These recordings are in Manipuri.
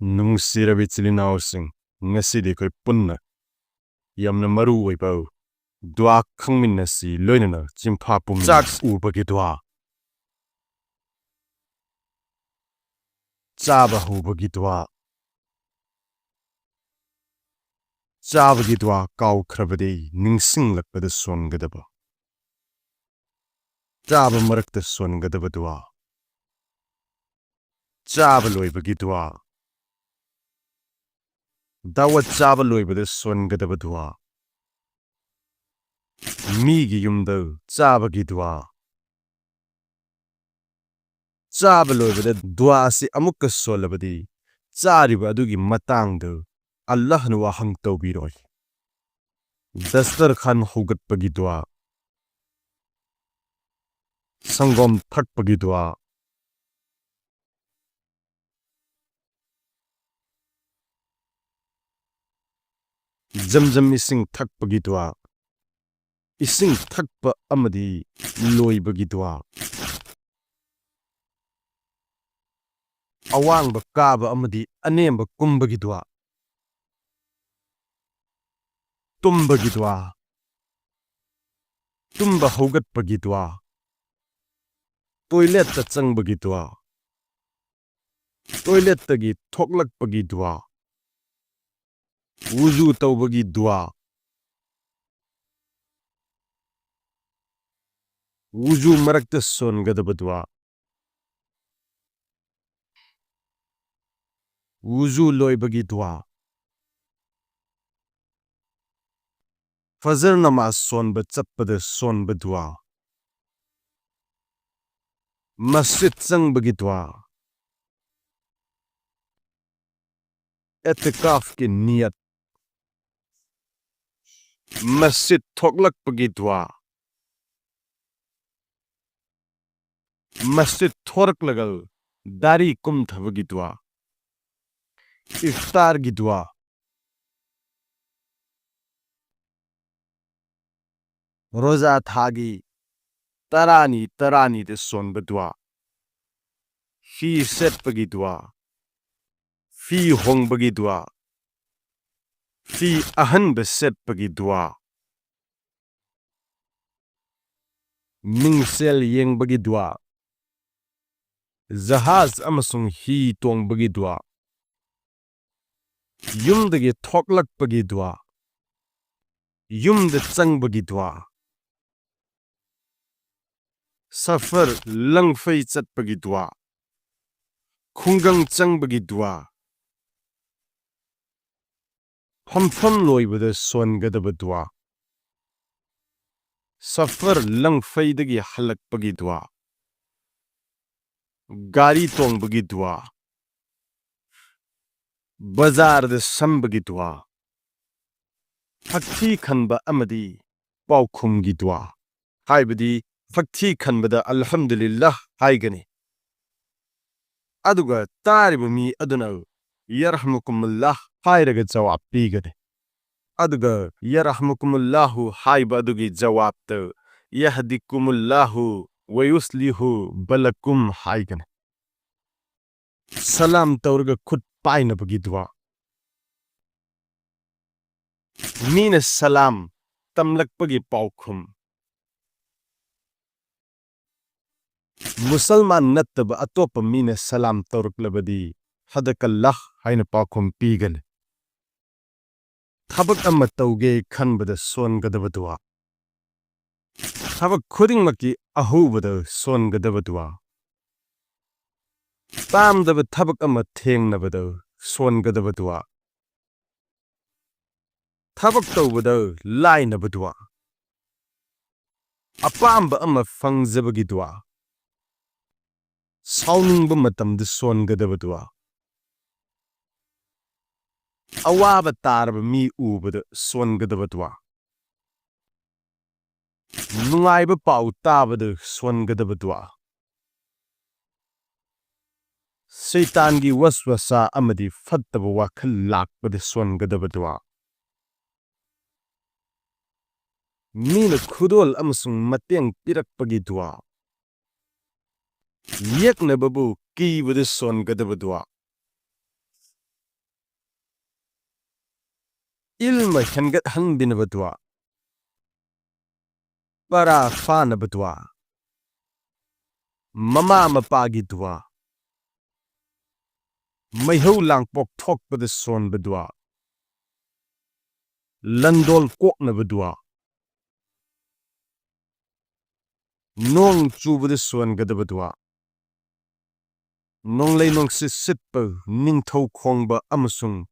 Nungsiba Amasung, Asida Punna, Yamna Maru Wipao, Dua Khomjinbikhibana, Louminnasi, Chinfa Puhouro, S.A.W.gi, S.A.W.gi Kau Krabadi, Nungsiba Songadaba, S.A.W. Marakta Songadaba, S.A.W. Dawa S.A.W. Songadaba, Migi Yumdo, S.A.W.gi, S.A.W. Dua si Amukka Solabadi, Haiba Adugi Matangdo, Allah nu wahang tawbiroi. Dastar Khan Hugat Pagidwa, Sangom Thak Pagidwa, Zamzam Ising Thak Pagidwa, Ising Thak Pa Amadi, Loibagidwa, Awang Bakaba Amadi, Anem Kumbagidwa, Tumbagidwa, Tumba Hugat Pagidwa, Toilet Tatsang Bagidwa, Toilet Tagi Toklak Pagidwa, Wuzu Tawbagidwa, Wuzu Marakta Songadabadwa, Wuzu Loibagidwa, Fazar Namaz Sonba Tsappada Sonbadwa, Masjid Sang Bagidwa, Etikaf Ki Niyat, Masjid Thoklak Bagidwa, Masjid Thorak Lagal, Dari Kum Thavagidwa, Iftar Gidwa, Roza Thagi, Tarani de Sonbadwa, Fi Set Bagidwa, Fi Hong Bagidwa, Fi Ahan Beset Bagidwa, Mingsel Yengbiyu, Zahaz Amasung Hi Tong Bagidwa, Yumdagi Thoklak Bagidwa, Yumda Tsang Bagidwa, Safar Langfai Chat Bagidwa, Khungang Tsang Bagidwa, Hamfam Loibada Songadabadwa, Safar Langfai Dagi Halak Bagidwa, Gari Tong Bagidwa, Bazar de Sambagidwa, Fakti Khanba Amadi, Paukum Gidwa, Haibadi, Fakti Khanbada Alhamdulillah Haigani. Aduga Taribumi Aduna, Yarhamukumullah Hairaga Jawab Pigade. Aduga Yarhamukumullahu Haiba Adugi Jawab to Yahdikumullahu Wayuslihu Balakum Haigani. Salam Taurga Kut Paina Bagidwa. Mina Salam Tamlak Pagi Paukum. Musalman Nataba Atopa Mina Salam Tauruk Labadi, Hadakallah Haina Paukum Pigan. Tabak Amatauge Kanbada Son Gadabadua. Tabak Kudding Maki Ahubada Son Gadabadua. Tam the Tabak Amatang Nabado, Son Gadabadua. Tabak Tobado, Line Abadua. Apamba Ama Fang Zabagidua. Sounding Bumatam the Son Gadabadua. Awabatar me Ubad Son Gadabadua. Nungaiba Pau Tabada Son Gadabadua. Saitangi Waswasa Amadi Fattabawa Kalak with the Son Gadabadua. Mina Khudol Amasung Mateng Pirak Pagidwa. Yek Nababu Ki with the Son Gadabadua. ilma hengat hanbinaba dua, para fanaba dua, mama mapagi dua, maihau langpok thokpada sonba dua, landol koknaba dua, nong chubada songadaba dua, nonglei nongsi sitpa ningthau khongba amasung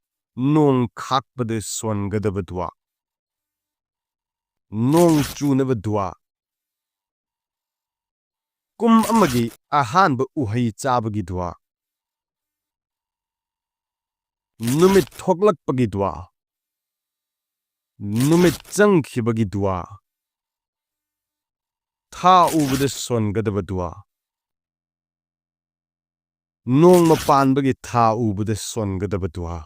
nong khakpada songadaba dua, nong chunaba dua, kum amagi ahanba uhai chabagi dua, numit thoklakpagi dua, numit changkhibagi dua, tha ubada songadaba dua, nong mapanbagi tha ubada songadaba dua,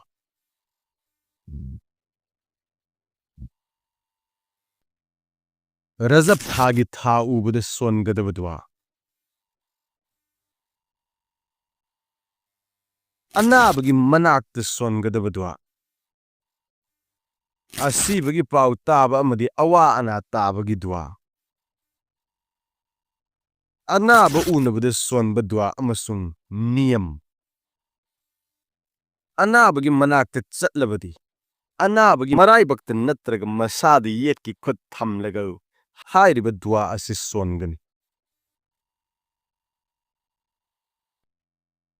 Rajab thagi tha ubada songadaba dua, anabagi manakta songadaba dua, asibagi pau taba amadi awa ana tabagi dua, anaba unabada sonba dua amasung niyam, anabagi manakta chatlabadi, anabagi maraibakta natraga masada yetki khut thamlaga hairiba dua asi songani.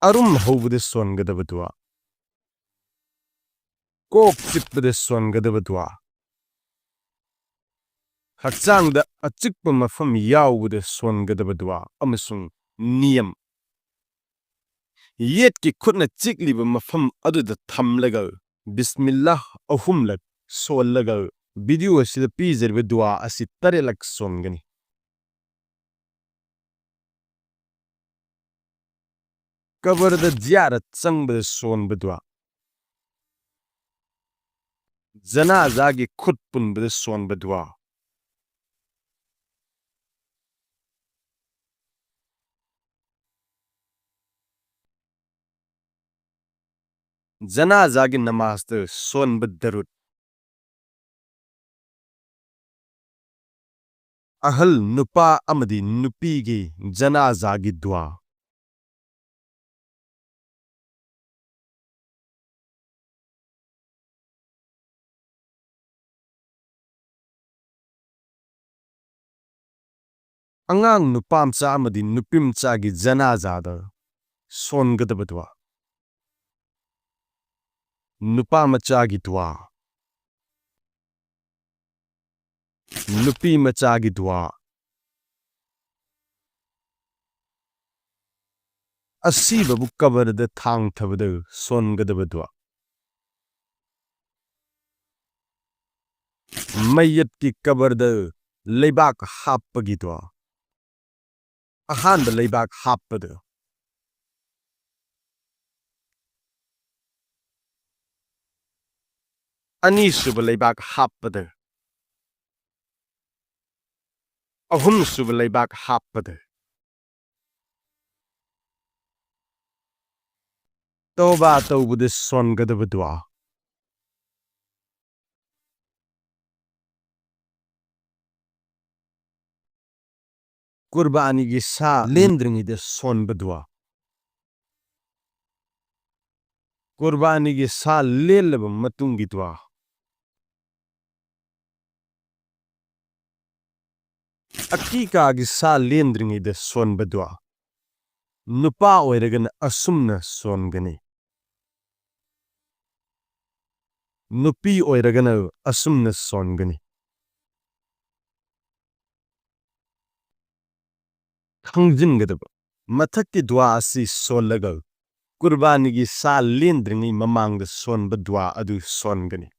Arum hobada songadaba dua, kok chikbada songadaba dua, hakchangda achikpa mafam yawbada songadaba dua amasung niyam. Yetki khutna chikliba mafam aduda thamlaga bismillah ahumlak sollaga video asida pizarba dua asi tarelak songani. Kabarda ziyarat changbada sonba dua, janazagi khut punbada sonba dua, janazagi namazda sonba darut, ahal nupa amadi nupigi janazagi dua, angang nupamcha amadi nupimchagi janazada songadaba dua, nupamachagi dua, nupimachagi dua, asibabu kabarda thang thabada songadaba dua, mayatki kabarda leibak happagi dua, ahanba leibak happada, anisuba leibak happada, ahumsuba leibak happada, toba tawbada songadaba dua, kurbanigi sa lendringida sonba dua, kurbanigi sa lelaba matungi dua, akikagi sa lendringida sonba dua, nupa oiragana asumna songani, nupi oiragana asumna songani. Khomjingadaba mathakki dua asi sollaga kurbanigi sa lendringi mamangda sonba dua adu songani.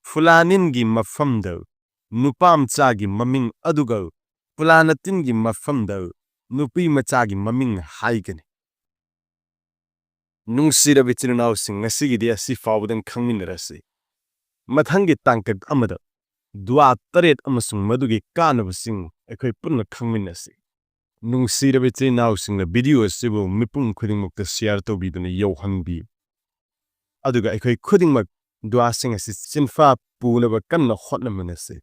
Fulaningi mafamda nupamchagi maming aduga fulanatingi mafamda nupi machagi maming haigani. Nungsira ichilinausing ngasigidi asi fawdan khangminarasi. Mathangi tangkak amada dua taret amasung madugi kaanabasing akhoi punna khangminasi. Nungsira ichilinausing na video asibu mipung khudingmukta share tawbiduna yauhanbi. Aduga akhoi khudingmak duasing asi Chinfa Puhouro kanna Hotnasi.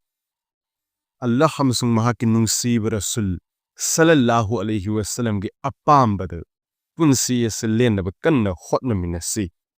Allah Amasung Mahaki Nungsiba Rasul S.A.W.gi Islamgi apambada punsi asilenda kanna Hotnasi.